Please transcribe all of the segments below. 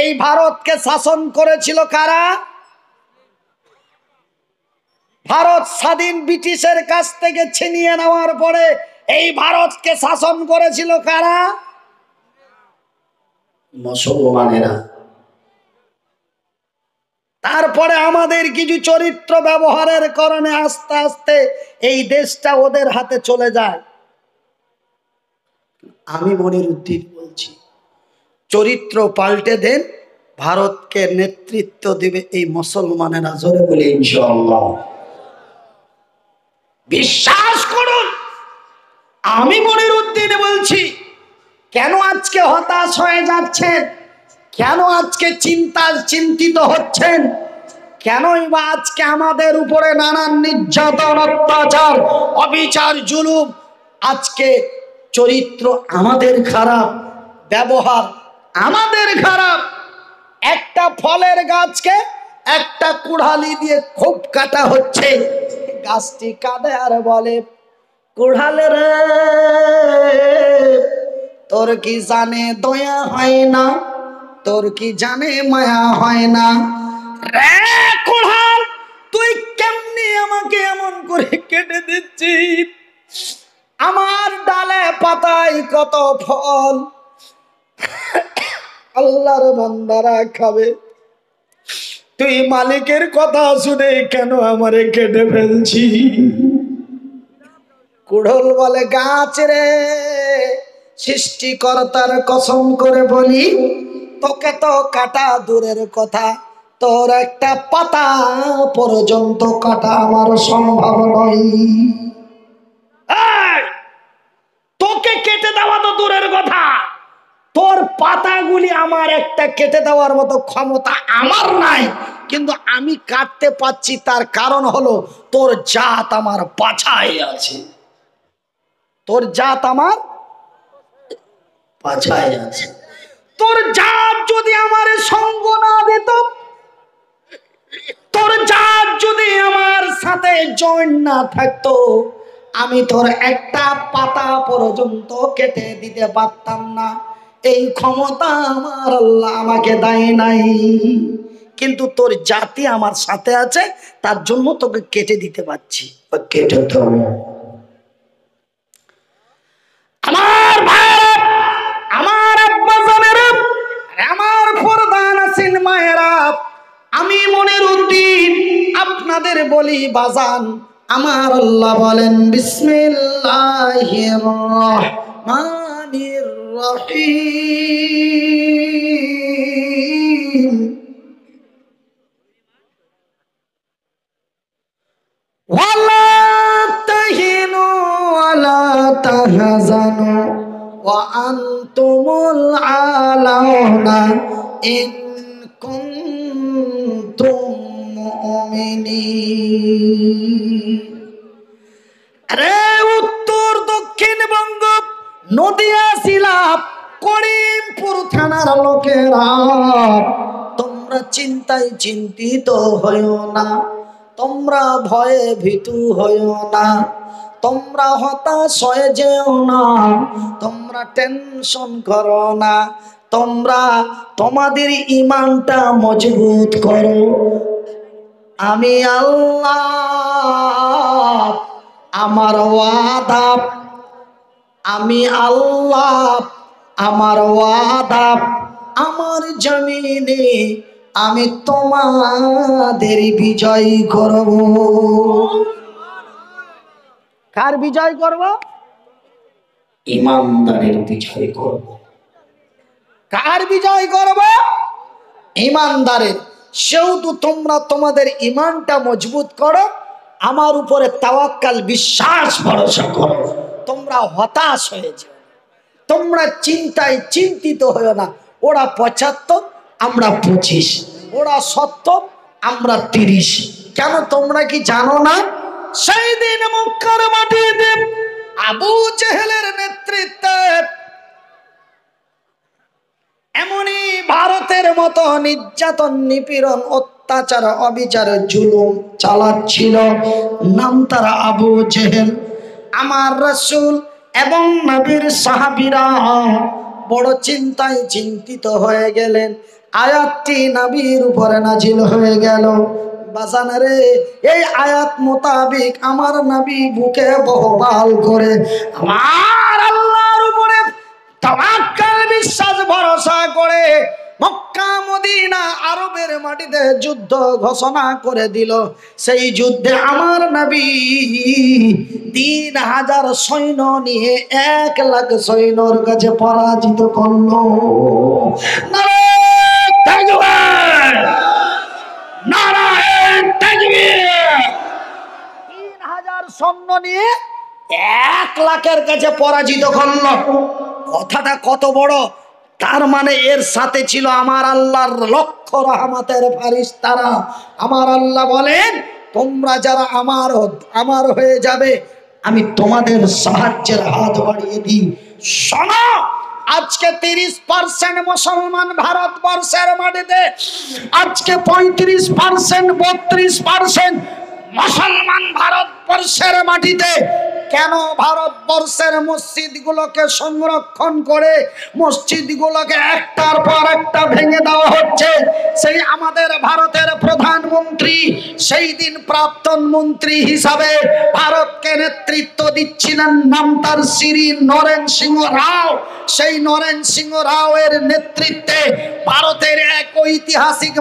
এই ভারতকে শাসন করেছিল কারা? ভারত স্বাধীন ব্রিটিশের কাছ থেকে ছিনিয়ে নেওয়ার পরে এই ভারতকে শাসন করেছিল কারা? মুসলমানেরা। তারপরে আমাদের কিছু চরিত্র ব্যবহারের কারণে আস্তে আস্তে এই দেশটা ওদের হাতে চলে যায়। আমি মনিরুদ্দিন বলছি, চরিত্র পাল্টে দেন, ভারতকে নেতৃত্ব দিবে এই মুসলমানেরা। জোরে বলে ইনশাআল্লাহ। বিশ্বাস করুন, আমি মনিরুদ্দিন বলছি। কেন আজকে হতাশ হয়ে যাচ্ছেন? কেন আজকে চিন্তিত হচ্ছেন? কেনই বা আজকে আমাদের উপরে নানান নির্যাতন, অত্যাচার, অবিচার, জুলুম? আজকে চরিত্র আমাদের খারাপ, ব্যবহার আমাদের খারাপ। একটা ফলের গাছকে একটা কুড়ালি দিয়ে খুব কাটা হচ্ছে, গাছটি কাঁদে আর বলে, কুড়ালে রে তোর কি জানে দয়া হয় না, তোর কি জানে মায়া হয় না? রে কুড়াল, তুই কেমনি আমাকে এমন করে কেটে দিচ্ছিস? আমার ডালে পাতায় কত ফল আল্লাহর বান্দারা খাবে, তুই মালিকের কথা শুনে কেন আমারে কেটে ফেলছি? কুড়ল বলে, গাছ রে, সৃষ্টিকর্তার কসম করে বলি, তোকে তো কাটা দূরের কথা, তোর একটা পাতা পর্যন্ত কাটা আমার সম্ভব নয়। তোকে কেটে দেওয়া তো দূরের কথা, তোর পাতাগুলি আমার একটা কেটে দেওয়ার মতো ক্ষমতা আমার নাই, কিন্তু আমি কাটতে পাচ্ছি। তার কারণ হলো তোর জাত আমার পাছায় আছে, তোর জাত আমার পাছায় আছে। তোর জাত যদি আমার সঙ্গ না দিত, তোর জাত যদি আমার সাথে জয়েন না থাকতো, আমি তোর একটা পাতা পর্যন্ত কেটে দিতে পারতাম না। এই ক্ষমতা আমার আল্লাহ আমাকে দেয় নাই, কিন্তু তোর জাতি আমার সাথে আছে, তার জন্য তোকে কেটে দিতে পারছি। কেটে তো আমার ভাই, আমার আব্বা জানেরা, আমার প্রধান আছেন মায়েরা, আমি মনিরুদ্দিন আপনাদের বলি বাজান, আমার আল্লাহ বলেন বিসমিল্লাহির রহমানির রহিম, ওয়ালা তাহিনু ওয়ালা তাহজানু ওয়া আনতুমুল আলাউনা ইন কুনতুম মুমিনিন। আরে উত্তর দক্ষিণ বঙ্গ, নদিয়া জেলা, করিমপুর থানার লোকেরা, তোমরা চিন্তায় চিন্তিত হইও না, তোমরা ভয়ে ভীতু হইও না, তোমরা হতাশ হয়ে যেও না, তোমরা টেনশন করো না, তোমরা তোমাদের ঈমানটা মজবুত করো। আমি আল্লাহ আমার ওয়াদা, আমি আল্লাহ আমার ওয়াদা, আমার জমিনে আমি তোমাদের বিজয় করব। কার বিজয় করব? ঈমানদারের বিজয় করব। কার বিজয় করব? ঈমানদারের। সেহেতু তোমরা তোমাদের ঈমানটা মজবুত করো, আমার উপরে তাওয়াক্কাল, বিশ্বাস ভরসা করো। তোমরা হতাশ হয়ে যাও, তোমরা চিন্তায় চিন্তিত হও না। ওরা 75, আমরা 25, ওরা 70, আমরা 30। কেন তোমরা কি জানো না? সেই দিন মক্কার মাটিতে আবু জেহেলের নেতৃত্বে এমনই ভারতের মতো নির্যাতন, নিপীড়ন, অত্যাচার, অবিচার, জুলুম চালাচ্ছিল। নাম তারা আবু জেহেল। আমার রাসূল এবং নবীর সাহাবীরা বড় চিন্তায় চিন্তিত হয়ে গেলেন। আয়াতটি নবীর উপরে নাজিল হয়ে গেল। বাজান রে, এই আয়াত মোতাবিক আমার নবী বুকে বহবাল করে আমার আল্লাহর উপরে তাওয়াক্কুল বিশ্বাস ভরসা করে মক্কা মদিনা আরবের মাটিতে যুদ্ধ ঘোষণা করে দিল। সেই যুদ্ধে আমার নবী 3000 সৈন্য নিয়ে 1 লাখ সৈন্যর কাছে পরাজিত করলো। নারায়ে তাকবীর, নারায়ে তাকবীর। 3000 সৈন্য নিয়ে 1 লাখের কাছে পরাজিত করলো। কথাটা কত বড়! তার মানে এর সাথে ছিল আমার আল্লাহর লক্ষ রহমতের ফেরেশতারা। আমার আল্লাহ বলেন, তোমরা যারা আমার হয়ে যাবে, আমি তোমাদের সাহায্যের হাত বাড়িয়ে দিই। শোনো, আজকে 30% মুসলমান ভারতবর্ষের মাটিতে, আজকে 35% 32% মুসলমান ভারতবর্ষের মাটিতে। কেন ভারতবর্ষের মসজিদগুলোকে সংরক্ষণ করে মসজিদগুলোকে একটার পর একটা ভেঙে দেওয়া হচ্ছে? সেই আমাদের ভারতের প্রধানমন্ত্রী সেই দিন প্রাক্তন মন্ত্রী হিসাবে ভারতকে নেতৃত্ব দিচ্ছিলেন, নাম তার শ্রী নরেন সিংহ রাও। সেই নরেন সিংহ রাও এর নেতৃত্বে ভারতের এক ঐতিহাসিক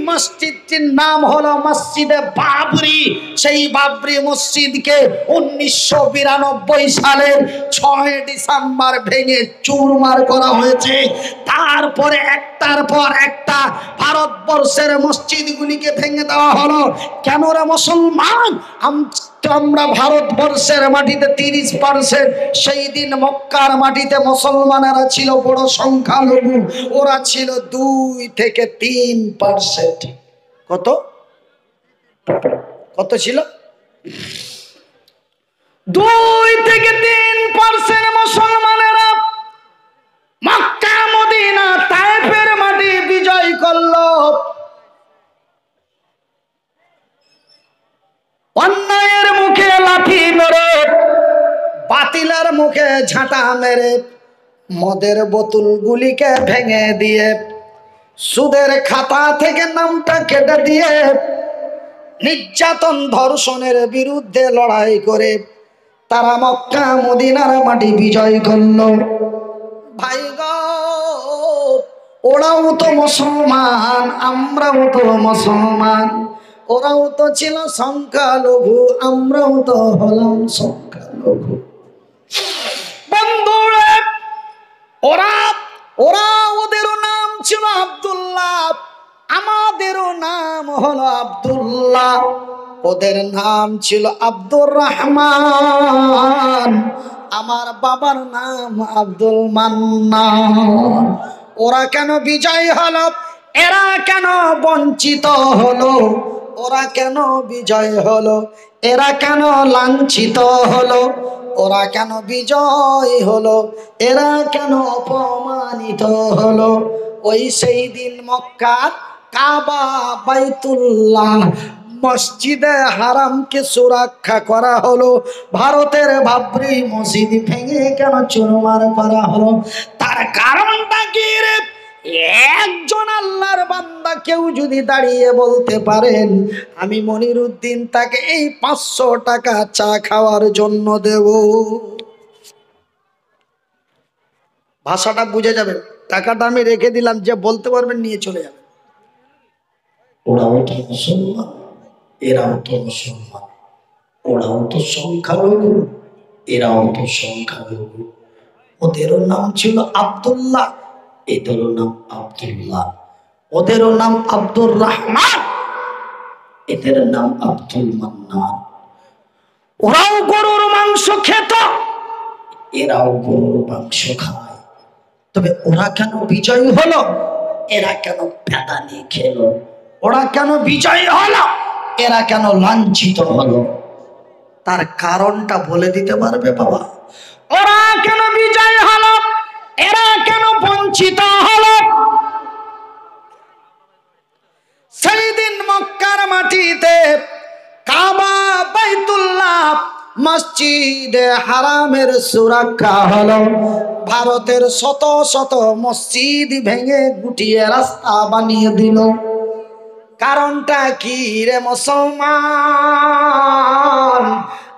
মসজিদটির নাম হলো মসজিদে বাবরি। সেই বাবরি মসজিদকে 1992 সালের 6 ডিসেম্বর ভেঙে চুরমার করা হয়েছে। তারপরে একটার পর একটা ভারতবর্ষের মসজিদগুলিকে ভেঙে দেওয়া হলো। কেন রে মুসলমান? আমরা ভারতবর্ষের মাটিতে 30%, সেই দিন মক্কার মাটিতে মুসলমানেরা ছিল বড় সংখ্যালঘু, ওরা ছিল 2 থেকে 3%। কত ছিল? 2 থেকে 3% মুসলমানেরা মক্কা মদিনা তায়েফের মাটি বিজয় করলো। অন্যায়ের মুখে লাঠি মেরে, বাতিলের মুখে ঝাঁটা মেরে, মদের বোতলগুলিকে ভেঙে দিয়ে, সুদের খাতা থেকে নামটা কেটে দিয়ে, নির্যাতন ধর্ষণের বিরুদ্ধে লড়াই করে তারা মক্কা মদিনার মাটি বিজয় করলো। ভাই গো, ওরাও তো মুসলমান, আমরাও তো মুসলমান। ওরাও তো ছিল সংখ্যালঘু, আমরাও তো হলাম সংখ্যালঘু। বন্ধুরা, ওদেরও নাম ছিল আব্দুল্লাহ, আমাদেরও নাম হলো আব্দুল্লাহ। ওদের নাম ছিল আব্দুর রহমান, আমার বাবার নাম আব্দুল মান্নান। ওরা কেন বিজয় হলো? এরা কেন বঞ্চিত হলো? ওরা কেন বিজয় হলো? এরা কেন লাঞ্ছিত হলো? ওরা কেন বিজয় হলো? এরা কেন অপমানিত হলো? ওই সেই দিন মক্কার কাবা, বাইতুল্লাহ, মসজিদে হারামকে সুরক্ষা করা হলো। ভারতের বাবরি মসজিদ ভেঙে কেন চুরমার করা হলো? তার কারণটা কি রে? একজন আল্লাহর বান্দা কেউ যদি দাঁড়িয়ে বলতে পারেন, আমি মনিরুদ্দিন তাকে এই 500 টাকা চা খাওয়ার জন্য দেব, ভাষাটা বুঝে যাবেন। টাকাটা আমি রেখে দিলাম, যে বলতে পারবেন নিয়ে চলে যাবেন। ওরাও তো মুসলমান, এরাও তো মুসলমান। ওরাও তো সংখ্যালঘু, এরাও তো সংখ্যালঘু। ওদেরও নাম ছিল আব্দুল্লাহ, এদেরও নাম আব্দুল্লাহ। ওদেরও নাম আব্দুর রহমান, এদের নাম আব্দুল মান্নান। ওরাও গরুর মাংস খেত, এরাও গরুর মাংস খায়। তবে ওরা কেন বিজয়ী হলো? এরা কেন পেদানি খেলো? ওরা কেন বিজয়ী হলো? এরা কেন লাঞ্ছিত হলো? তার কারণটা বলে দিতে পারবে বাবা? ওরা কেন বিজয় হলো? এরা কেন বঞ্চিত হলো? সেই দিন মক্কার মাটিতে কাবা, বাইতুল্লাহ, মসজিদ মসজিদে হারামের সুরক্ষা হলো, ভারতের শত শত মসজিদ ভেঙে গুটিয়ে রাস্তা বানিয়ে দিল। কারণটা কি রে মুসলমান?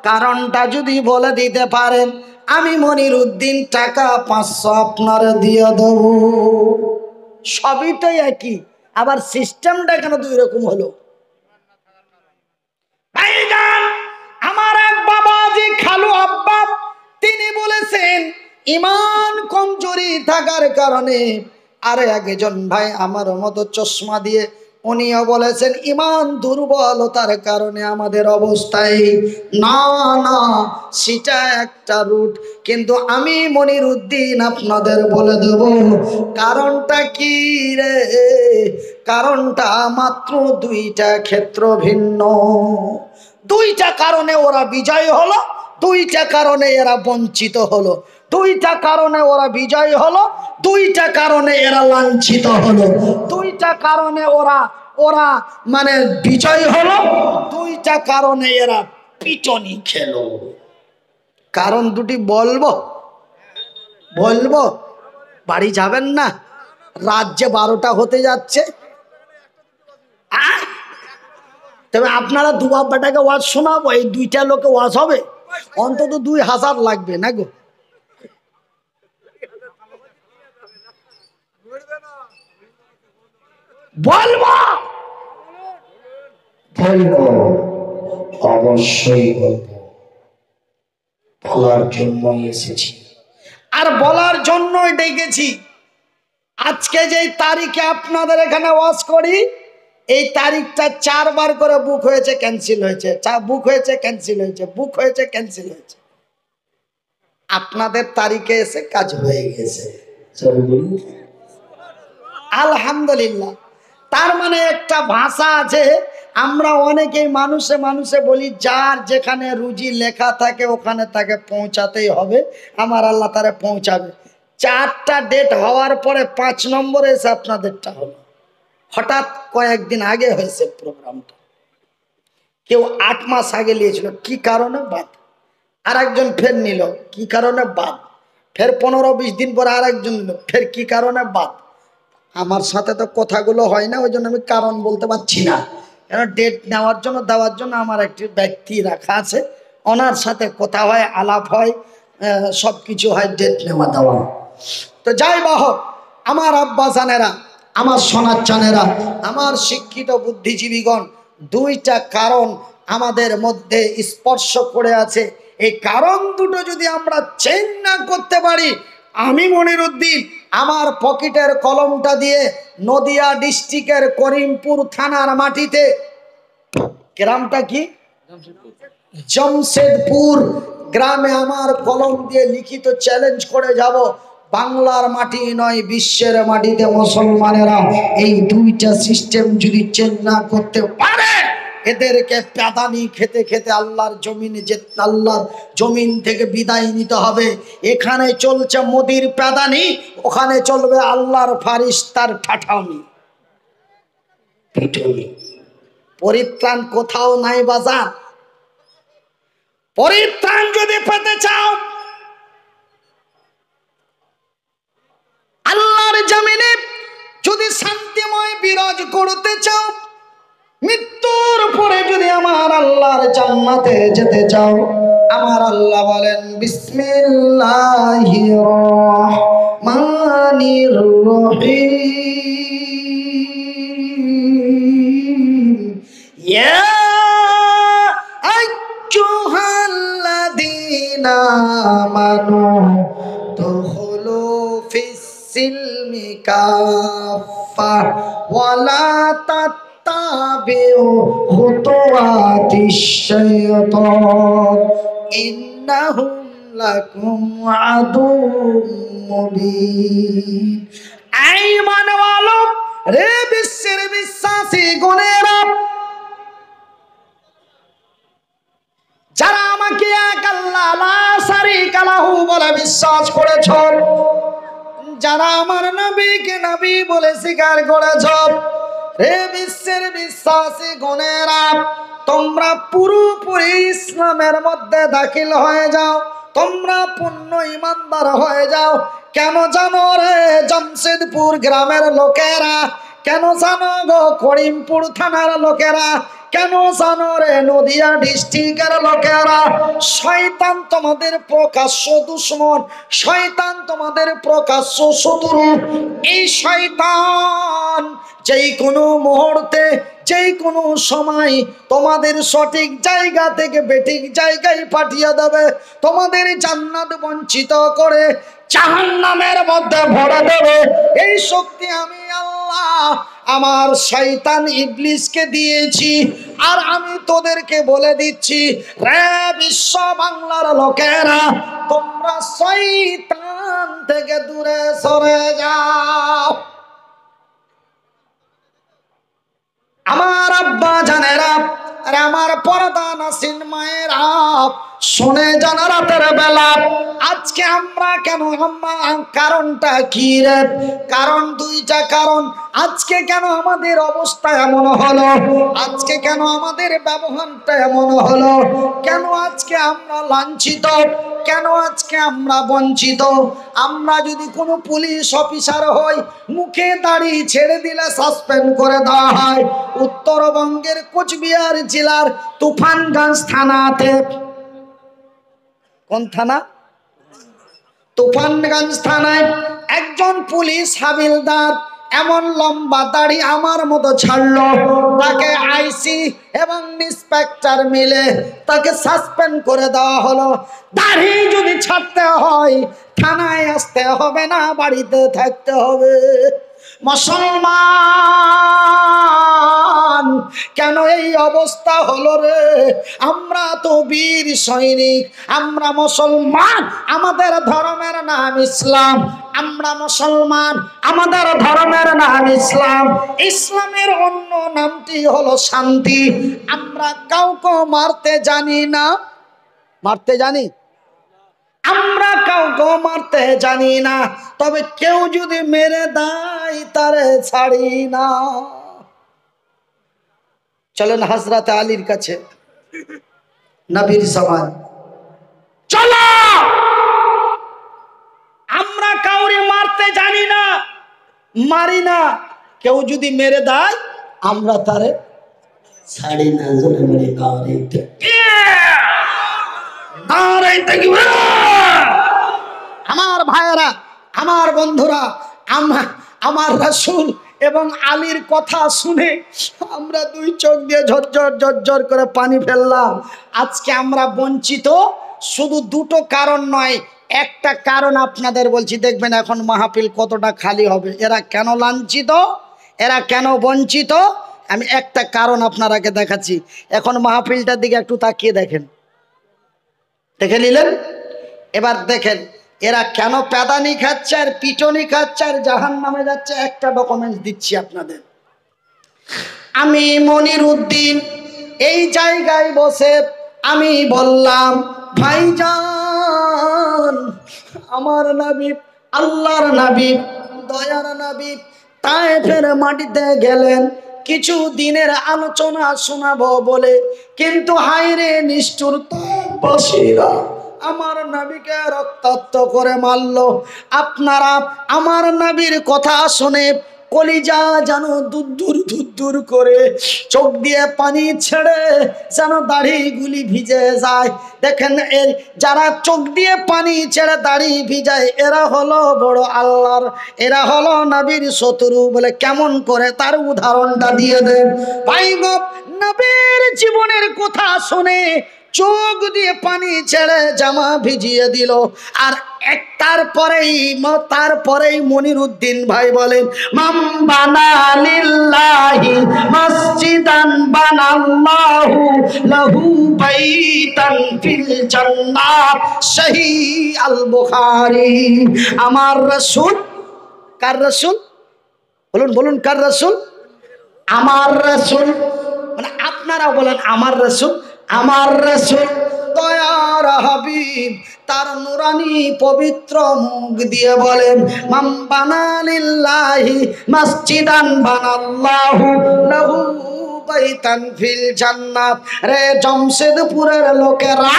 কারণটা যদি বলে দিতে পারেন, আমি মনিরউদ্দিন টাকা 500 আপনার দিয়ে দেব। সবই তো একই, আবার সিস্টেমটা কেন দুই রকম হলো? ভাইজান, আমার এক বাবাজি খালু আব্বা তিনি বলেছেন ইমান কমজোরি থাকার কারণে, আরে একজন ভাই আমার মতো চশমা দিয়ে উনিও বলেছেন ইমান দুর্বলতার কারণে আমাদের অবস্থায়। না না, সেটা একটা রুট, কিন্তু আমি মনিরউদ্দিন আপনাদের বলে দেব কারণটা কি রে। কারণটা মাত্র দুইটা, ক্ষেত্র ভিন্ন। দুইটা কারণে ওরা বিজয় হলো, দুইটা কারণে এরা বঞ্চিত হলো, দুইটা কারণে ওরা বিজয় হলো, দুইটা কারণে এরা লাঞ্ছিত হলো, দুইটা কারণে ওরা ওরা মানে বিজয় হলো, দুইটা কারণে এরা পিটনি খেলো। কারণ দুটি বলবো? বলবো? বাড়ি যাবেন না? রাত যে 12টা হতে যাচ্ছে। তবে আপনারা দু বাবাটাকে ওয়াজ শোনাবো, এই দুইটা লোকে ওয়াজ হবে, অন্তত 2000 লাগবে না গো। বলবো? বলবো, অবশ্যই বলবো। বলার জন্য এসেছি, আর বলার জন্যই ডেকেছি। আজকে যেই তারিখে আপনাদের এখানে ওয়াজ করি, এই তারিখটা 4 বার করে বুক হয়েছে, ক্যান্সেল হয়েছে, বুক হয়েছে, ক্যান্সেল হয়েছে, বুক হয়েছে, ক্যান্সেল হয়েছে। আপনাদের তারিখে এসে কাজ হয়ে গেছে, আলহামদুলিল্লাহ। তার মানে একটা ভাষা আছে, আমরা অনেকেই মানুষে মানুষে বলি যার যেখানে রুজি লেখা থাকে ওখানে তাকে পৌঁছাতেই হবে, আমার আল্লাহ তারে পৌঁছাবে। 4টা ডেট হওয়ার পরে 5 নম্বরে এসে আপনাদেরটা হলো। হঠাৎ কয়েকদিন আগে হয়েছে প্রোগ্রামটা, কেউ 8 মাস আগে নিয়েছিল, কি কারণে বাদ। আর একজন ফের নিল, কি কারণে বাদ। ফের 15-20 দিন পরে আর একজন নিল, ফের কি কারণে বাদ। আমার সাথে তো কথাগুলো হয় না, ওই জন্য আমি কারণ বলতে পারছি না। কেন ডেট নেওয়ার জন্য দেওয়ার জন্য আমার একটি ব্যক্তি রাখা আছে, ওনার সাথে কথা হয়, আলাপ হয়, সব কিছু হয়, ডেট নেওয়া দেওয়া। তো যাই বা হোক, আমার আব্বা জানেরা, আমার সোনার চানেরা, আমার শিক্ষিত বুদ্ধিজীবীগণ, দুইটা কারণ আমাদের মধ্যে স্পর্শ করে আছে। এই কারণ দুটো যদি আমরা চেঞ্জ না করতে পারি, আমি মনিরউদ্দিন আমার পকেটের কলমটা দিয়ে নদিয়া ডিস্ট্রিক্টের করিমপুর থানার মাটিতে, গ্রামটা কি জমশেদপুর গ্রামে, আমার কলম দিয়ে লিখিত চ্যালেঞ্জ করে যাব, বাংলার মাটি নয় বিশ্বের মাটিতে মুসলমানেরা এই দুইটা সিস্টেম যদি চেঞ্জ না করতে পারে, এদেরকে প্যাদানি খেতে খেতে আল্লাহর জমিনে যে আল্লাহর জমিন থেকে বিদায় নিতে হবে। এখানে চলছে মোদির প্যাদানি, ওখানে চলবে আল্লাহর ফারিস্তার ঠাঠামি পিটুনি। পরিত্রাণ কোথাও নাই বাজার। পরিত্রাণ যদি পেতে চাও, আল্লাহর জমিনে যদি শান্তিময় বিরাজ করতে চাও, মৃত্যুর পরে যদি আমার আল্লাহর জান্নাতে যেতে চাও, আমার আল্লাহ বলেন বিসমিল্লাহির রহমানির রহিম, ইয়া আইয়ুহাল্লাযীনা আমানু দুখুলু ফিস-সিলমি কাফা ওয়ালা তাত্তাবিউ খুতুওয়াতিশ শাইতান ইন্নাহুম লাকুম আদুউম মুবিন। এই মানওয়ালো রে বিশ্বের বিশ্বাসী গণেরা, যারা আমাকে এক আল্লাহ লা শারীকা লাহু বলে বিশ্বাস করেছ, যারা আমার নবীকে নবী বলে স্বীকার করেছ, হে বিশ্বের বিশ্বাসী গণেরা, তোমরা পুরোপুরি ইসলামের মধ্যে দাখিল হয়ে যাও, তোমরা পূর্ণ ইমানদার হয়ে যাও। কেন জানো রে জামশেদপুর গ্রামের লোকেরা, কেন জানো গো করিমপুর থানার লোকেরা, কেন জানো রে নদিয়া ডিস্ট্রিক্টের লোকেরা, শয়তান তোমাদের প্রকাশ্য দুশমন, শয়তান তোমাদের প্রকাশ্য শত্রু। এই শয়তান যেই কোনো মুহূর্তে, যেই কোনো সময় তোমাদের সঠিক জায়গা থেকে বেঠিক জায়গায় পাঠিয়ে দেবে, তোমাদের জান্নাত বঞ্চিত করে জাহান্নামের মধ্যে ভরে দেবে। এই শক্তি আমি আল্লাহ আমার শয়তান ইবলিসকে দিয়েছি। আর আমি তোদেরকে বলে দিচ্ছি রে বিশ্ব বাংলার লোকেরা, তোমরা শয়তান থেকে দূরে সরে যাও। আমার আব্বা জানেরা আর আমার পর্দা নাসিন মায়েরা, শুনে জানা রাতের বেলা আজকে আমরা কেন, কারণটা কি রে? কারণ দুইটা কারণ। আজকে কেন আমাদের অবস্থা এমন হলো? আজকে কেন আমাদের ব্যবহারটা এমন হলো? কেন আজকে আমরা লাঞ্ছিত? কেন আজকে আমরা বঞ্চিত? আমরা যদি কোনো পুলিশ অফিসার হই, মুখে দাড়ি ছেড়ে দিলে সাসপেন্ড করে দেওয়া হয়। উত্তরবঙ্গের কোচবিহার জেলার তুফানগঞ্জ থানাতে, কোন থানা? তুফানগঞ্জ থানায় একজন পুলিশ হাবিলদার এমন লম্বা দাড়ি আমার মতো ছাড়লো, তাকে আইসি এবং ইন্সপেক্টর মিলে তাকে সাসপেন্ড করে দেওয়া হলো। দাড়ি যদি ছাড়তে হয় থানায় আসতে হবে না, বাড়িতে থাকতে হবে। মুসলমান কেন এই অবস্থা হলো রে? আমরা তো বীর সৈনিক, আমরা মুসলমান, আমাদের ধর্মের নাম ইসলাম। আমরা মুসলমান, আমাদের ধর্মের নাম ইসলাম। ইসলামের অন্য নামটি হলো শান্তি। আমরা কাউকে মারতে জানি না, মারতে জানি? আমরা কাউকে মারতে জানি না, তবে কেউ যদি মেরে দেয় তারে ছাড়ি না। চলেন হযরত আলীর কাছে, নবীর সমান। চলো, আমরা কাউরে মারতে জানি না, মারি না, কেউ যদি মেরে দেয় আমরা তারে ছাড়ি না। জোরে মেরে কাউরে আমার ভাইয়েরা, আমার বন্ধুরা, আমার রাসূল এবং আলীর কথা শুনে আমরা দুই চোখ দিয়ে ঝরঝর ঝরঝর করে পানি ফেললাম। আজকে আমরা বঞ্চিত শুধু দুটো কারণ নয়, একটা কারণ আপনাদের বলছি, দেখবেন এখন মাহফিল কতটা খালি হবে। এরা কেন লাঞ্ছিত, এরা কেন বঞ্চিত, আমি একটা কারণ আপনারাকে দেখাচ্ছি। এখন মাহফিলটার দিকে একটু তাকিয়ে দেখেন, দেখে নিলেন? এবার দেখেন এরা কেন প্যাদানি খাচ্ছে আর পিটনি খাচ্ছে আর জাহান্নামে যাচ্ছে। একটা ডকুমেন্টস দিচ্ছি আপনাদের। আমি মনির উদ্দিন এই জায়গায় বসে আমি বললাম, ভাইজান আমার নবী, আল্লাহর নবী, দয়ার নবী তায়েফের মাটিতে গেলেন কিছু দিনের আলোচনা শোনাবো বলে, কিন্তু হায়রে নিষ্ঠুরতা বসিরা আমার নবীকে রক্তাক্ত করে মারলো। আপনারা আমার নবীর কথা শুনে কলিজা যেন দুদ্দুর করে, চোখ দিয়ে পানি ছেড়ে যেন দাড়িগুলি ভিজে যায়। দেখেন এই যারা চোখ দিয়ে পানি ছেড়ে দাড়ি ভিজায় এরা হলো বড় আল্লাহর, এরা হলো নবীর শত্রু বলে কেমন করে তার উদাহরণটা দিয়ে দেন। ভাই গো, নবীর জীবনের কথা শুনে চোখ দিয়ে পানি ছেড়ে জামা ভিজিয়ে দিল। আর তারপরেই মনির উদ্দিন ভাই বলেন, মাম বানা লিল্লাহি মসজিদান বানাল্লাহু লাহু বাইতান ফিল জান্নাহ। সহিহ আল বুখারী। আমার রাসূল, কার রাসূল? বলুন কার রাসূল? আমার রাসূল। মানে আপনারা বলেন আমার রাসূল, আমার রাসূল দয়ার হাবিব তার নুরানি পবিত্র মুখ দিয়ে বলেন, মান বানা লিল্লাহি মসজিদান বানাল্লাহু লাহু বাইতান ফিল জান্নাত। রে জামশেদপুরের লোকেরা,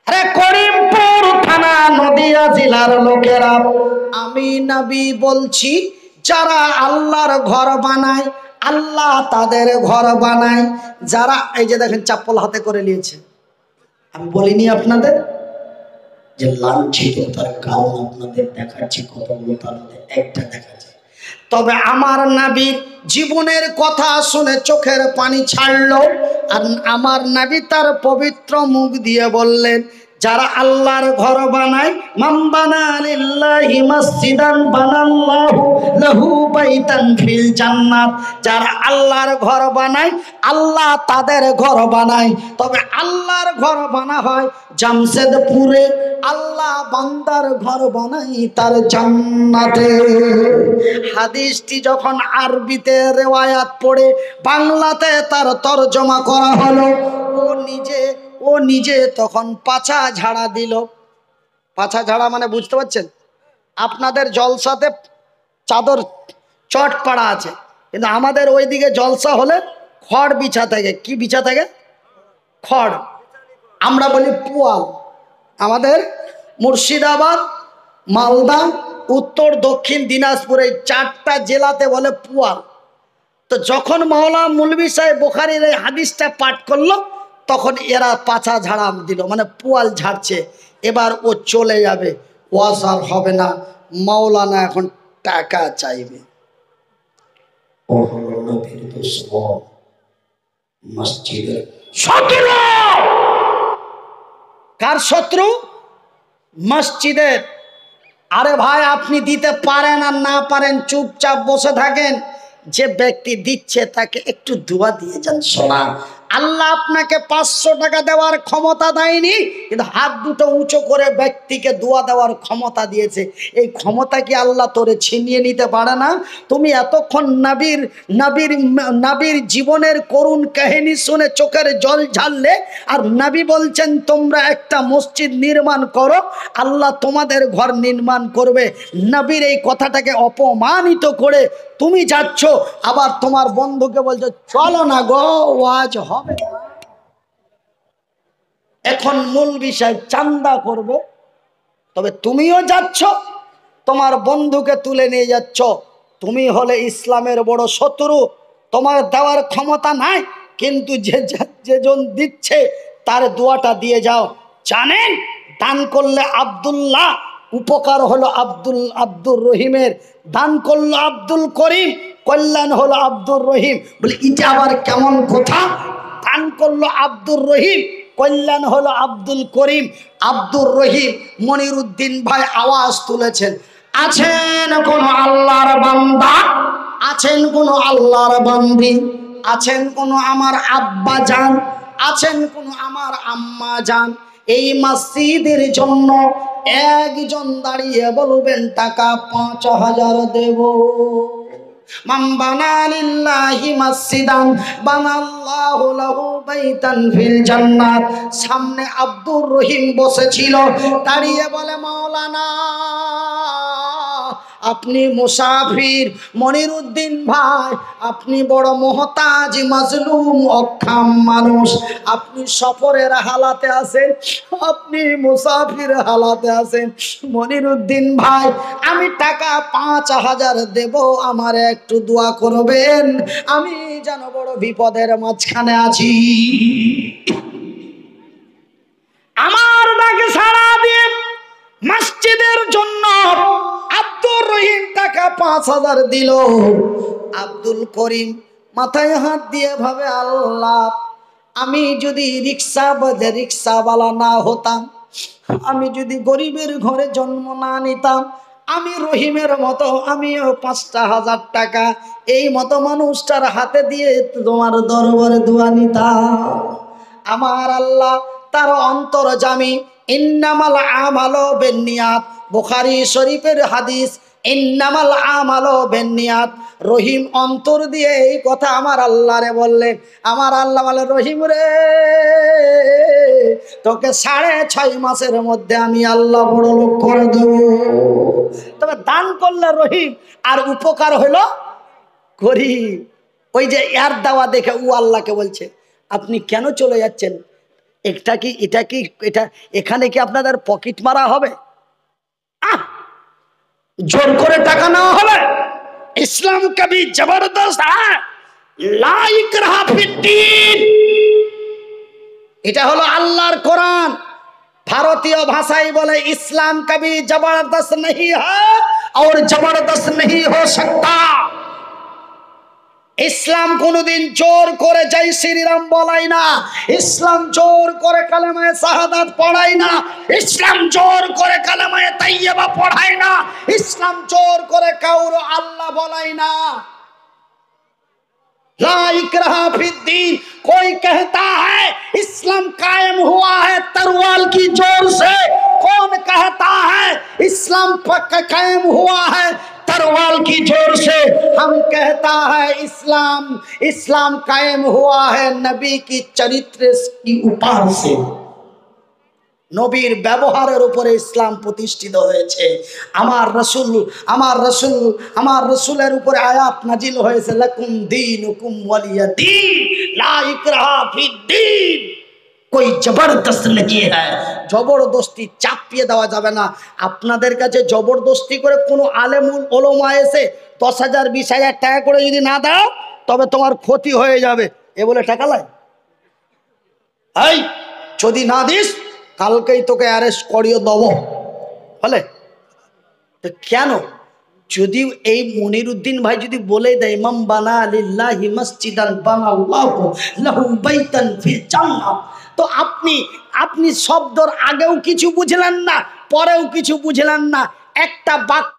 রে করিমপুর থানা নদিয়া জেলার লোকেরা, আমি নবী বলছি, যারা আল্লাহর ঘর বানায় আল্লাহ তাদের ঘর বানায়। যারা এই যে দেখেন চাপ্পল হাতে করে নিয়েছে, আমি বলিনি আপনাদের যে লাঞ্ছিত তার কারণ আপনাদের দেখাচ্ছি, কতগুলো তার মধ্যে একটা দেখাচ্ছে। তবে আমার নবীর জীবনের কথা শুনে চোখের পানি ছাড়লো, আর আমার নবী তার পবিত্র মুখ দিয়ে বললেন, যারা আল্লাহর ঘর বানায়, মান বানা লিল্লাহি মসজিদান বানাল্লাহু লাহু বাইতান ফিল জান্নাত। যারা আল্লাহর ঘর বানায় আল্লাহ তাদের ঘর বানায়। তবে আল্লাহর ঘর বানা হয় জামশেদপুরে, আল্লাহ বান্দার ঘর বানাই তার জান্নাতে। হাদিসটি যখন আরবিতে রিওয়ায়াত পড়ে বাংলাতে তার তরজমা করা হলো, ও নিজে তখন পাছা ঝাড়া দিল। পাছা ঝাড়া মানে বুঝতে পারছেন? আপনাদের জলসাতে চাদর চট পাড়া আছে, কিন্তু আমাদের ওইদিকে জলসা হলে খড় বিছা থাকে। কি বিছা থাকে? খড়। আমরা বলি পুয়াল। আমাদের মুর্শিদাবাদ, মালদা, উত্তর দক্ষিণ দিনাজপুর এই 4টা জেলাতে বলে পুয়াল। তো যখন মাওলানা মৌলভী সাহেব বুখারীর এই হাদিসটা পাঠ করলো, তখন এরা পাছা ঝাড়া দিল, মানে পুয়াল ঝাড়ছে। এবার ও চলে যাবে, ওয়াজ আর হবে না, মাওলানা এখন টাকা চাইবে। ও হলো নবীর দুশমন, মসজিদের শত্রু। কার শত্রু? মসজিদের। আরে ভাই, আপনি দিতে পারেন আর না পারেন, চুপচাপ বসে থাকেন। যে ব্যক্তি দিচ্ছে তাকে একটু দোয়া দিয়ে যান। শোনা, আল্লাহ আপনাকে 500 টাকা দেওয়ার ক্ষমতা দেয়নি, কিন্তু হাত দুটো উঁচু করে ব্যক্তিকে দোয়া দেওয়ার ক্ষমতা দিয়েছে। এই ক্ষমতা কি আল্লাহ তোরে ছিনিয়ে নিতে পারে না? তুমি এতক্ষণ নবীর জীবনের করুণ কাহিনী শুনে চোখের জল ঝাড়লে, আর নবী বলছেন তোমরা একটা মসজিদ নির্মাণ করো, আল্লাহ তোমাদের ঘর নির্মাণ করবে। নবীর এই কথাটাকে অপমানিত করে তুমি যাচ্ছ, আবার তোমার বন্ধুকে বলছো চলো না গো, ওয়াজ হবে না। এখন মূল বিষয় চান্দা করবে, তবে তুমিও যাচ্ছ, তোমার বন্ধুকে তুলে নিয়ে যাচ্ছ। তুমি হলে ইসলামের বড় শত্রু, তোমার দেওয়ার ক্ষমতা নাই, কিন্তু যেজন দিচ্ছে তার দোয়াটা দিয়ে যাও। জানেন, দান করলে আব্দুল্লাহ, উপকার হলো আব্দুর রহিমের। দান করলো আব্দুল করিম, কল্যাণ হলো আব্দুর রহিম। বলে এটা আবার কেমন কথা? দান করলো আব্দুর রহিম, কল্যাণ হলো আব্দুল করিম। আব্দুর রহিম মনিরুদ্দিন ভাই আওয়াজ তুলেছেন, আছেন কোন আল্লাহর বান্দা, আছেন কোন আল্লাহর বান্দি, আছেন কোন আমার আব্বা জান, আছেন কোন আমার আম্মা জান, এই মসজিদের জন্য একজন দাঁড়িয়ে বলবেন টাকা 5000 দেব। মান বানা লিল্লাহি মসজিদান বানাল্লাহু লাহু বাইতান ফিল জান্নাত। সামনে আব্দুর রহিম বসেছিল, দাঁড়িয়ে বলে মাওলানা আপনি মুসাফির, মনিরুদ্দিন ভাই আপনি বড় মুহতাজ, মাজলুম, অক্ষম মানুষ, আপনি সফরের হালাতে আছেন, আপনি মুসাফির হালাতে আছেন। মনিরুদ্দিন ভাই আমি টাকা 5000 দেব, আমার একটু দোয়া করবেন, আমি যেন বড় বিপদের মাঝখানে আছি। আমার ডাকে সাড়া দিয়ে মসজিদের জন্য আব্দুর রহিম টাকা 5000 দিল। আব্দুল করিম মাথায় হাত দিয়ে ভাবে, আল্লাহ আমি যদি রিক্সাওয়ালা না হতাম, আমি যদি গরিবের ঘরে জন্ম না নিতাম, আমি রহিমের মতো আমিও 5000 টাকা এই মতো মানুষটার হাতে দিয়ে তোমার দরবারে দোয়া নিতাম। আমার আল্লাহ তার অন্তর্যামী, ইন্নামাল আমালু বিন্নিয়াত, বুখারী শরীফের হাদিস, ইন্নামাল আমালু বিন্নিয়াত। রহিম অন্তর দিয়ে এই কথা আমার আল্লাহরে বললেন। আমার আল্লাহ বলে, রহিম রে, তোকে 6.5 মাসের মধ্যে আমি আল্লাহ বড় লোক করে দেব। তবে দান করলে রহিম, আর উপকার হলো করি। ওই যে এর দাওয়া দেখে ও আল্লাহকে বলছে আপনি কেন চলে যাচ্ছেন? এটা এখানে কি আপনাদের পকেট মারা হবে? জোর করে টাকা নেওয়া হবে? ইসলাম কবি জবরদস্ত হ্যাঁ, লা ইকরাহা ফিদ্দীন। এটা হলো আল্লাহর কোরআন। ভারতীয় ভাষায় বলে ইসলাম কবি জবরদস্ত नहीं है और जबरदस्त नहीं हो सकता। ইসলাম কোনদিন জোর করে জয় শ্রীরাম বলাই না, ইসলাম জোর করে কালেমায়ে শাহাদাত পড়ায় না, ইসলাম জোর করে কালেমায়ে তাইয়্যিবা পড়ায় না, ইসলাম জোর করে কাউরে আল্লাহ বলাই না। ला इकराहा फिद्दीन। कोई कहता है इस्लाम कायम हुआ है तरवाल की जोर से, कौन कहता है इस्लाम कायम हुआ है तरवाल की जोर से? हम कहता है इस्लाम कायम हुआ है नबी की चरित्र की उपार से। নবীর ব্যবহারের উপরে ইসলাম প্রতিষ্ঠিত হয়েছে। আমার রাসূলের উপরে আয়াত নাজিল হয়েছে লাকুম দীনুকুম ওয়ালিয়া দীন, লা ইকরাহা ফিদ্দীন। कोई जबरदस्त नहीं है। জবরদস্তি চাপিয়ে দেওয়া যাবে না। আপনাদের কাছে জবরদস্তি করে কোনো আলেমুল ওলামা এসে 10,000 20,000 টাকা করে যদি না দাও তবে তোমার ক্ষতি হয়ে যাবে, এ বলে টাকা লাই। এই যদি না দিস কালকেই তোকে অ্যারেস্ট করিয়ে দেবো বলে। তো কেন? যদি এই মনিরউদ্দিন ভাই যদি বলে দেয় ইমাম বানা লিল্লাহি মসজিদান বানাল্লাহু লাহু বাইতান ফিল জান্নাহ, তো আপনি শব্দর আগেও কিছু বুঝলেন না, পরেও কিছু বুঝলেন না, একটা বাক্য